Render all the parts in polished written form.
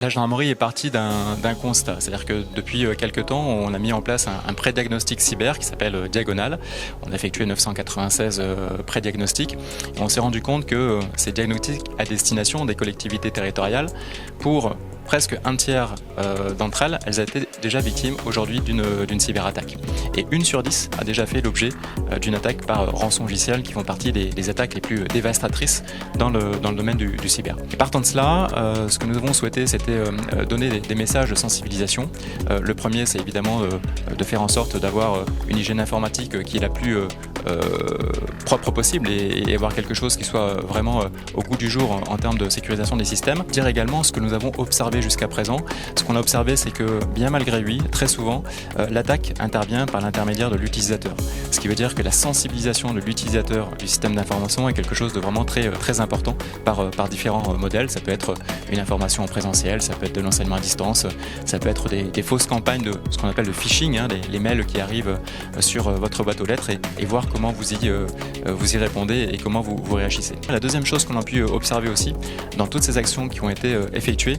La gendarmerie est partie d'un constat, c'est-à-dire que depuis quelques temps, on a mis en place un pré-diagnostic cyber qui s'appelle Diagonal. On a effectué 996 pré-diagnostics et on s'est rendu compte que ces diagnostics à destination des collectivités territoriales, pour presque un tiers d'entre elles, elles étaient déjà victimes aujourd'hui d'une cyberattaque. Et 1 sur 10 a déjà fait l'objet d'une attaque par rançon logiciel qui font partie des attaques les plus dévastatrices dans le domaine du cyber. Et partant de cela, ce que nous avons souhaité, c'était donner des messages de sensibilisation. Le premier, c'est évidemment de faire en sorte d'avoir une hygiène informatique qui est la plus propre possible et avoir quelque chose qui soit vraiment au goût du jour en termes de sécurisation des systèmes. Dire également ce que nous avons observé jusqu'à présent. Ce qu'on a observé, c'est que bien malgré lui, très souvent, l'attaque intervient par l'intermédiaire de l'utilisateur. Ce qui veut dire que la sensibilisation de l'utilisateur du système d'information est quelque chose de vraiment très important par différents modèles. Ça peut être une information en présentiel, ça peut être de l'enseignement à distance, ça peut être des fausses campagnes de ce qu'on appelle le phishing, les mails qui arrivent sur votre boîte aux lettres et voir comment vous y répondez et comment vous réagissez. La deuxième chose qu'on a pu observer aussi dans toutes ces actions qui ont été effectuées,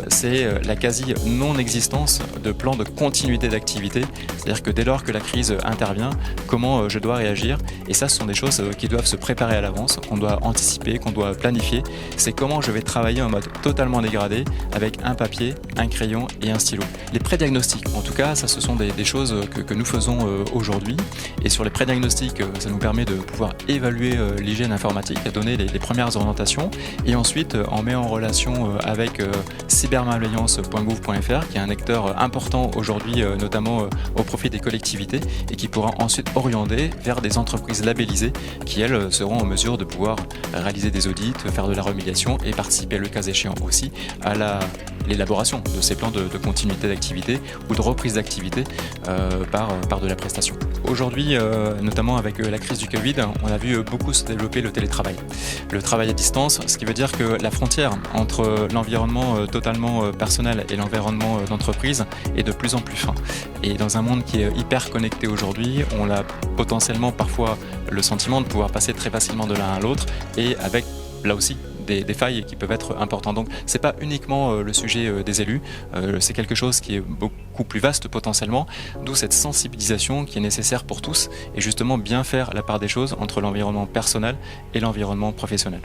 c'est la quasi non-existence de plan de continuité d'activité. C'est-à-dire que dès lors que la crise intervient, comment je dois réagir. Et ça, ce sont des choses qui doivent se préparer à l'avance, qu'on doit anticiper, qu'on doit planifier. C'est comment je vais travailler en mode totalement dégradé avec un papier, un crayon et un stylo. Les pré-diagnostics, en tout cas, ça ce sont des choses que nous faisons aujourd'hui. Et sur les pré-diagnostics, ça nous permet de pouvoir évaluer l'hygiène informatique, donner les premières orientations. Et ensuite, on met en relation avec cybermalveillance.gouv.fr, qui est un acteur important aujourd'hui, notamment au profit des collectivités, et qui pourra ensuite orienter vers des entreprises labellisées qui, elles, seront en mesure de pouvoir réaliser des audits, faire de la remédiation et participer, le cas échéant aussi, à l'élaboration de ces plans de continuité d'activité ou de reprise d'activité par de la prestation. Aujourd'hui, notamment avec la crise du Covid, on a vu beaucoup se développer le télétravail. Le travail à distance, ce qui veut dire que la frontière entre l'environnement totalement personnel et l'environnement d'entreprise est de plus en plus fin. Et dans un monde qui est hyper connecté aujourd'hui, on a potentiellement parfois le sentiment de pouvoir passer très facilement de l'un à l'autre et avec, là aussi, des failles qui peuvent être importantes. Donc c'est pas uniquement le sujet des élus, c'est quelque chose qui est beaucoup plus vaste potentiellement, d'où cette sensibilisation qui est nécessaire pour tous et justement bien faire la part des choses entre l'environnement personnel et l'environnement professionnel.